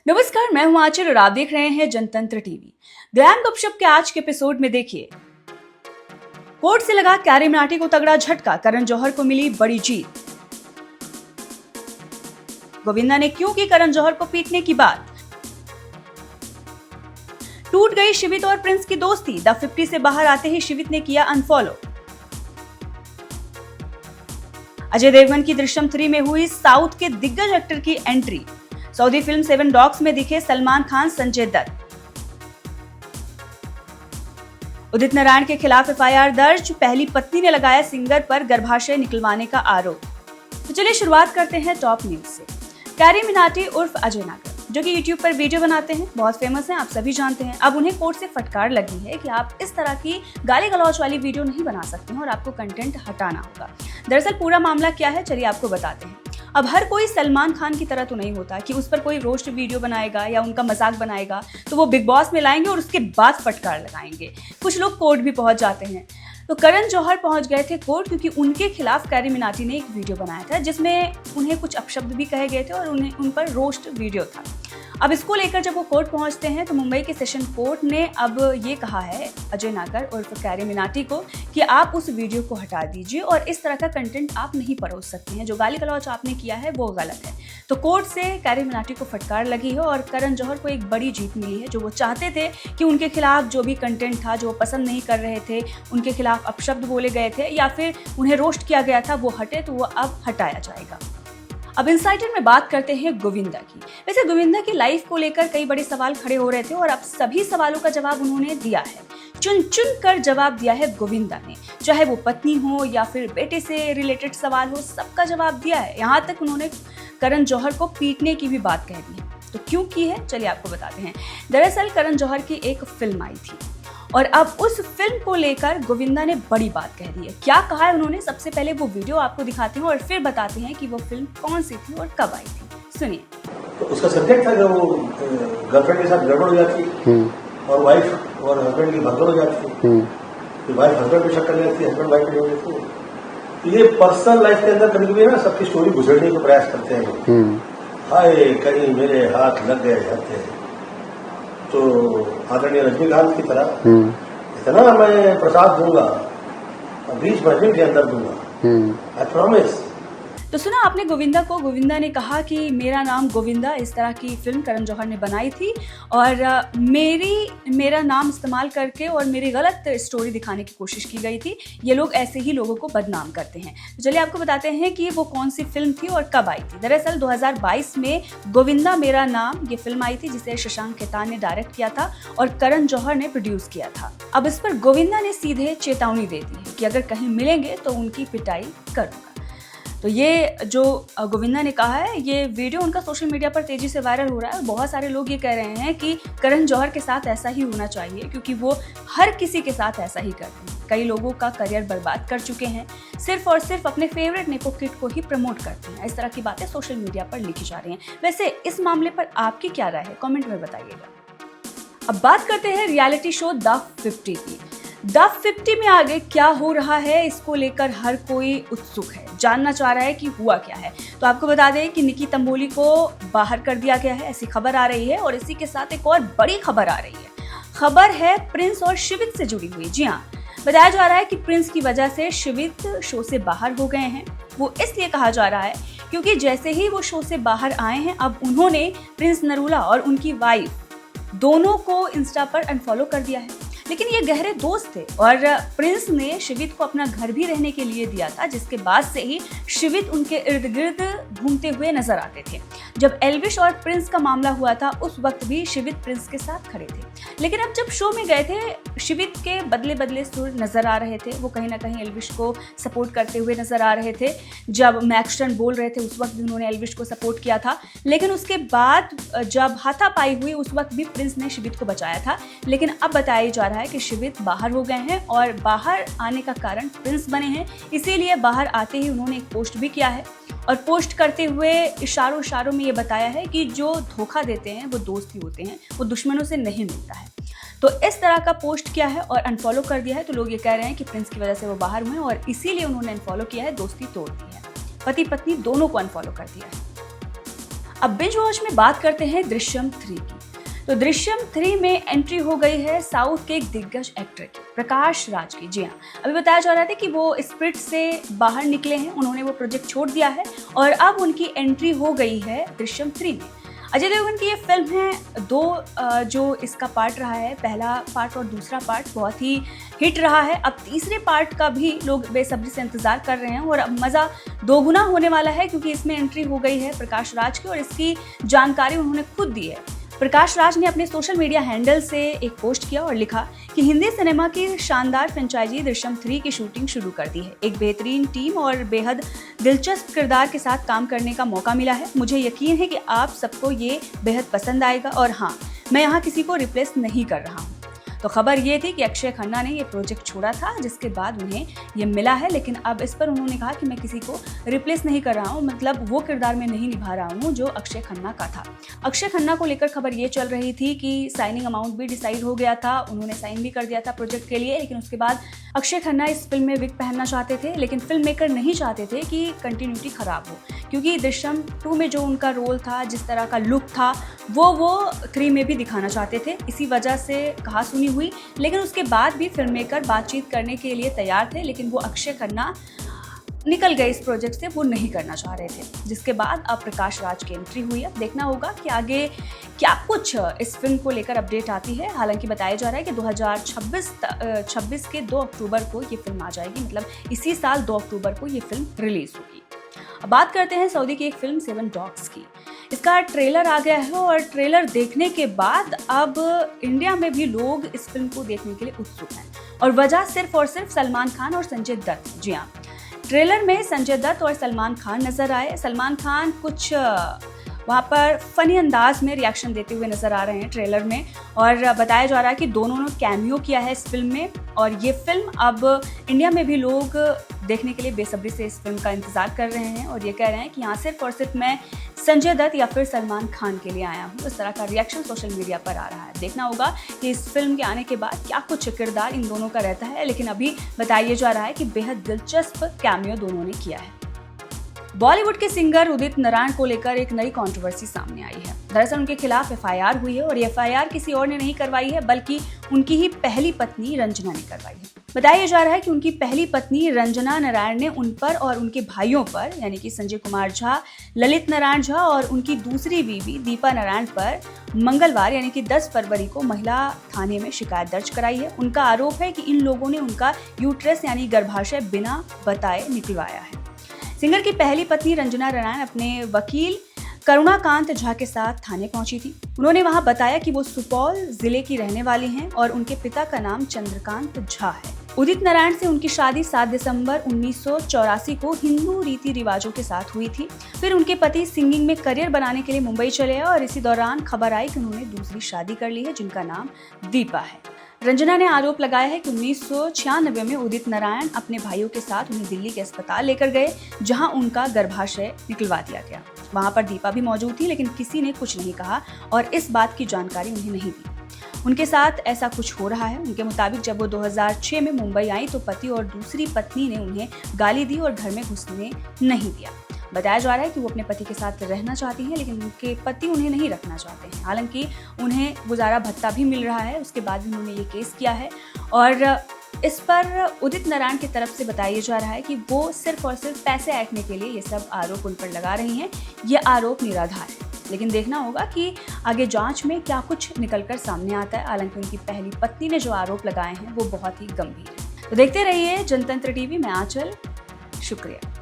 नमस्कार, मैं हूं आचर और आप देख रहे हैं जनतंत्र टीवी। ग्लैम गपशप के आज के एपिसोड में देखिए, कोर्ट से लगा कैरी मिनाटी को तगड़ा झटका, करण जौहर को मिली बड़ी जीत। गोविंदा ने क्यों की करण जौहर को पीटने की बात। टूट गई शिवित और प्रिंस की दोस्ती, द 50 से बाहर आते ही शिवित ने किया अनफॉलो। अजय देवगन की दृश्यम 3 में हुई साउथ के दिग्गज एक्टर की एंट्री। सऊदी फिल्म 7 डॉग्स में दिखे सलमान खान, संजय दत्त। उदित नारायण के खिलाफ एफआईआर दर्ज, पहली पत्नी ने लगाया सिंगर पर गर्भाशय निकलवाने का आरोप। तो चलिए शुरुआत करते हैं टॉप न्यूज से। कैरी मिनाटी उर्फ अजय नागर, जो कि यूट्यूब पर वीडियो बनाते हैं, बहुत फेमस हैं, आप सभी जानते हैं। अब उन्हें कोर्ट से फटकार लगी है कि आप इस तरह की गाली गलौज वाली वीडियो नहीं बना सकते हैं और आपको कंटेंट हटाना होगा। दरअसल पूरा मामला क्या है, चलिए आपको बताते हैं। अब हर कोई सलमान खान की तरह तो नहीं होता कि उस पर कोई रोस्ट वीडियो बनाएगा या उनका मजाक बनाएगा तो वो बिग बॉस में लाएंगे और उसके बाद फटकार लगाएंगे। कुछ लोग कोर्ट भी पहुंच जाते हैं। तो करण जौहर पहुंच गए थे कोर्ट क्योंकि उनके खिलाफ कैरी मिनाटी ने एक वीडियो बनाया था जिसमें उन्हें कुछ अपशब्द भी कहे गए थे और उन पर रोस्ट वीडियो था। अब इसको लेकर जब वो कोर्ट पहुंचते हैं तो मुंबई के सेशन कोर्ट ने अब ये कहा है अजय नागर उर्फ कैरी मिनाटी को कि आप उस वीडियो को हटा दीजिए और इस तरह का कंटेंट आप नहीं परोस सकते हैं। जो गाली गलौज आपने किया है वो गलत है। तो कोर्ट से कैरी मिनाटी को फटकार लगी है और करण जौहर को एक बड़ी जीत मिली है। जो वो चाहते थे कि उनके खिलाफ जो भी कंटेंट था, जो वो पसंद नहीं कर रहे थे, उनके खिलाफ अपशब्द बोले गए थे या फिर उन्हें रोस्ट किया गया था, वो हटे, तो वो अब हटाया जाएगा। अब इनसाइडर में बात करते हैं गोविंदा की। वैसे गोविंदा की लाइफ को लेकर कई बड़े सवाल खड़े हो रहे थे और अब सभी सवालों का जवाब उन्होंने दिया है। चुन चुन कर जवाब दिया है गोविंदा ने, चाहे वो पत्नी हो या फिर बेटे से रिलेटेड सवाल हो, सबका जवाब दिया है। यहाँ तक उन्होंने करण जौहर को पीटने की भी बात कह दी है। तो क्यों की है, चलिए आपको बताते हैं। दरअसल करण जौहर की एक फिल्म आई थी और अब उस फिल्म को लेकर गोविंदा ने बड़ी बात कह दी है। क्या कहा है उन्होंने, सबसे पहले वो वीडियो आपको दिखाते हैं और फिर बताते हैं कि वो फिल्म कौन सी थी और कब आई थी। सुनिए। तो उसका सब्जेक्ट था कि वो गर्लफ्रेंड के साथ गड़बड़ हो जाती और वाइफ और हस्बैंड की भगदड़ हो जाती, फिर वाइफ हस्बैंड पे शक करने लगती है, हस्बैंड वाइफ पे हो जाती है। तो ये पर्सनल लाइफ के अंदर कभी कभी ना सबकी स्टोरी घुसेड़ने का प्रयास करते हैं लोग। हाय कहीं मेरे हाथ लग गए जाते हैं। तो आदरणीय रजनीकांत की तरह इतना मैं प्रसाद दूंगा 20 महीने के अंदर दूंगा, आई प्रॉमिस। तो सुना आपने गोविंदा को। गोविंदा ने कहा कि मेरा नाम गोविंदा, इस तरह की फिल्म करण जौहर ने बनाई थी और मेरा नाम इस्तेमाल करके और मेरी गलत स्टोरी दिखाने की कोशिश की गई थी। ये लोग ऐसे ही लोगों को बदनाम करते हैं। तो चलिए आपको बताते हैं कि वो कौन सी फिल्म थी और कब आई थी। दरअसल 2022 में गोविंदा मेरा नाम ये फिल्म आई थी जिसे शशांक खेतान ने डायरेक्ट किया था और करण जौहर ने प्रोड्यूस किया था। अब इस पर गोविंदा ने सीधे चेतावनी दे दी है कि अगर कहीं मिलेंगे तो उनकी पिटाई करूंगा। तो ये जो गोविंदा ने कहा है, ये वीडियो उनका सोशल मीडिया पर तेजी से वायरल हो रहा है और बहुत सारे लोग ये कह रहे हैं कि करण जौहर के साथ ऐसा ही होना चाहिए क्योंकि वो हर किसी के साथ ऐसा ही करते हैं। कई लोगों का करियर बर्बाद कर चुके हैं, सिर्फ और सिर्फ अपने फेवरेट नेपो किड को ही प्रमोट करते हैं। इस तरह की बातें सोशल मीडिया पर लिखी जा रही हैं। वैसे इस मामले पर आपकी क्या राय है, कमेंट में बताइएगा। अब बात करते हैं रियलिटी शो द 50 की। द 50 में आगे क्या हो रहा है, इसको लेकर हर कोई उत्सुक है, जानना चाह रहा है कि हुआ क्या है। तो आपको बता दें कि निकी तंबोली को बाहर कर दिया गया है, ऐसी खबर आ रही है। और इसी के साथ एक और बड़ी खबर आ रही है। खबर है प्रिंस और शिवित से जुड़ी हुई। जी हाँ, बताया जा रहा है कि प्रिंस की वजह से शिवित शो से बाहर हो गए हैं। वो इसलिए कहा जा रहा है क्योंकि जैसे ही वो शो से बाहर आए हैं, अब उन्होंने प्रिंस नरूला और उनकी वाइफ दोनों को इंस्टा पर अनफॉलो कर दिया है। लेकिन ये गहरे दोस्त थे और प्रिंस ने शिवित को अपना घर भी रहने के लिए दिया था, जिसके बाद से ही शिवित उनके इर्द गिर्द घूमते हुए नजर आते थे। जब एल्विश और प्रिंस का मामला हुआ था उस वक्त भी शिवित प्रिंस के साथ खड़े थे। लेकिन अब जब शो में गए थे, शिवित के बदले बदले सुर नजर आ रहे थे। वो कहीं ना कहीं एल्विश को सपोर्ट करते हुए नजर आ रहे थे। जब मैक्सटन बोल रहे थे उस वक्त भी उन्होंने एल्विश को सपोर्ट किया था। लेकिन उसके बाद जब हाथापाई हुई उस वक्त भी प्रिंस ने शिवित को बचाया था। लेकिन अब बताया जा रहा है कि शिवित बाहर हो गए हैं और बाहर आने का कारण प्रिंस बने हैं। इसीलिए बाहर आते ही उन्होंने एक पोस्ट भी किया है और पोस्ट करते हुए इशारों में ये बताया है कि जो धोखा देते हैं वो दोस्त ही होते हैं, वो दुश्मनों से नहीं मिलता है। तो इस तरह का पोस्ट किया है और अनफॉलो कर दिया है। तो लोग ये कह रहे हैं कि प्रिंस की वजह से वो बाहर हुए और इसीलिए उन्होंने अनफॉलो किया है, दोस्ती तोड़ दी है। पति पत्नी दोनों को अनफॉलो कर दिया है। अब बिंज वॉच में बात करते हैं दृश्यम 3 की। तो दृश्यम 3 में एंट्री हो गई है साउथ के एक दिग्गज एक्टर की, प्रकाश राज की। जी हाँ, अभी बताया जा रहा था कि वो स्प्रिट से बाहर निकले हैं, उन्होंने वो प्रोजेक्ट छोड़ दिया है और अब उनकी एंट्री हो गई है दृश्यम 3 में। अजय देवगन की ये फिल्म है, दो जो इसका पार्ट रहा है, पहला पार्ट और दूसरा पार्ट बहुत ही हिट रहा है। अब तीसरे पार्ट का भी लोग बेसब्री से इंतजार कर रहे हैं और अब मज़ा दोगुना होने वाला है क्योंकि इसमें एंट्री हो गई है प्रकाश राज की और इसकी जानकारी उन्होंने खुद दी है। प्रकाश राज ने अपने सोशल मीडिया हैंडल से एक पोस्ट किया और लिखा कि हिंदी सिनेमा की शानदार फ्रेंचाइजी दृश्यम 3 की शूटिंग शुरू कर दी है। एक बेहतरीन टीम और बेहद दिलचस्प किरदार के साथ काम करने का मौका मिला है। मुझे यकीन है कि आप सबको ये बेहद पसंद आएगा और हाँ, मैं यहाँ किसी को रिप्लेस नहीं कर रहा हूँ। तो खबर ये थी कि अक्षय खन्ना ने ये प्रोजेक्ट छोड़ा था जिसके बाद उन्हें ये मिला है, लेकिन अब इस पर उन्होंने कहा कि मैं किसी को रिप्लेस नहीं कर रहा हूँ, मतलब वो किरदार में नहीं निभा रहा हूँ जो अक्षय खन्ना का था। अक्षय खन्ना को लेकर खबर ये चल रही थी कि साइनिंग अमाउंट भी डिसाइड हो गया था, उन्होंने साइन भी कर दिया था प्रोजेक्ट के लिए, लेकिन उसके बाद अक्षय खन्ना इस फिल्म में विग पहनना चाहते थे, लेकिन फिल्म मेकर नहीं चाहते थे कि कंटिन्यूटी खराब हो क्योंकि दृश्यम 2 में जो उनका रोल था, जिस तरह का लुक था, वो 3 में भी दिखाना चाहते थे। इसी वजह से कहा सुनी हुई, लेकिन उसके बाद भी फिल्म मेकर बातचीत करने के लिए तैयार थे, लेकिन वो अक्षय खन्ना निकल गए इस प्रोजेक्ट से, वो नहीं करना चाह रहे थे। जिसके बाद अब प्रकाश राज की एंट्री हुई। अब देखना होगा कि आगे क्या कुछ इस फिल्म को लेकर अपडेट आती है। हालांकि बताया जा रहा है कि 2026 के 2 अक्टूबर को ये फिल्म आ जाएगी, मतलब इसी साल 2 अक्टूबर को ये फिल्म रिलीज होगी। अब बात करते हैं सऊदी की एक फिल्म 7 डॉग्स की। इसका ट्रेलर आ गया है और ट्रेलर देखने के बाद अब इंडिया में भी लोग इस फिल्म को देखने के लिए उत्सुक हैं और वजह सिर्फ और सिर्फ सलमान खान और संजय दत्त। जी हाँ, ट्रेलर में संजय दत्त और सलमान खान नजर आए। सलमान खान कुछ वहाँ पर फनी अंदाज में रिएक्शन देते हुए नजर आ रहे हैं ट्रेलर में और बताया जा रहा है कि दोनों ने कैमियो किया है इस फिल्म में और ये फिल्म अब इंडिया में भी लोग देखने के लिए बेसब्री से इस फिल्म का इंतजार कर रहे हैं और ये कह रहे हैं कि यहाँ सिर्फ और सिर्फ मैं संजय दत्त या फिर सलमान खान के लिए आया हूँ। इस तरह का रिएक्शन सोशल मीडिया पर आ रहा है। देखना होगा कि इस फिल्म के आने के बाद क्या कुछ किरदार इन दोनों का रहता है, लेकिन अभी बताया जा रहा है कि बेहद दिलचस्प कैमियो दोनों ने किया है। बॉलीवुड के सिंगर उदित नारायण को लेकर एक नई कंट्रोवर्सी सामने आई है। दरअसल उनके खिलाफ एफआईआर हुई है और ये एफआईआर किसी और ने नहीं करवाई है बल्कि उनकी ही पहली पत्नी रंजना ने करवाई है। बताया जा रहा है कि उनकी पहली पत्नी रंजना नारायण ने उन पर और उनके भाइयों पर यानी कि संजय कुमार झा, ललित नारायण झा और उनकी दूसरी बीवी दीपा नारायण पर मंगलवार यानी कि 10 फरवरी को महिला थाने में शिकायत दर्ज कराई है। उनका आरोप है कि इन लोगों ने उनका यूट्रस यानी गर्भाशय बिना बताए निकलवाया है। सिंगर की पहली पत्नी रंजना नारायण अपने वकील करुणाकांत झा के साथ थाने पहुंची थी। उन्होंने वहां बताया कि वो सुपौल जिले की रहने वाली हैं और उनके पिता का नाम चंद्रकांत झा है। उदित नारायण से उनकी शादी 7 दिसंबर 1984 को हिंदू रीति रिवाजों के साथ हुई थी। फिर उनके पति सिंगिंग में करियर बनाने के लिए मुंबई चले आए और इसी दौरान खबर आई कि उन्होंने दूसरी शादी कर ली है जिनका नाम दीपा है। रंजना ने आरोप लगाया है कि 1996 में उदित नारायण अपने भाइयों के साथ उन्हें दिल्ली के अस्पताल लेकर गए जहां उनका गर्भाशय निकलवा दिया गया। वहां पर दीपा भी मौजूद थी, लेकिन किसी ने कुछ नहीं कहा और इस बात की जानकारी उन्हें नहीं दी। उनके साथ ऐसा कुछ हो रहा है। उनके मुताबिक जब वो 2006 में मुंबई आई तो पति और दूसरी पत्नी ने उन्हें गाली दी और घर में घुसने नहीं दिया। बताया जा रहा है कि वो अपने पति के साथ रहना चाहती हैं, लेकिन उनके पति उन्हें नहीं रखना चाहते हैं। हालांकि उन्हें गुजारा भत्ता भी मिल रहा है, उसके बाद भी उन्होंने ये केस किया है और इस पर उदित नारायण की तरफ से बताया जा रहा है कि वो सिर्फ और सिर्फ पैसे ऐंठने के लिए ये सब आरोप उन पर लगा रही हैं। ये आरोप निराधार है, लेकिन देखना होगा कि आगे जांच में क्या कुछ निकलकर सामने आता है। हालांकि उनकी पहली पत्नी ने जो आरोप लगाए हैं वो बहुत ही गंभीर है। तो देखते रहिए जनतंत्र टीवी में आंचल। शुक्रिया।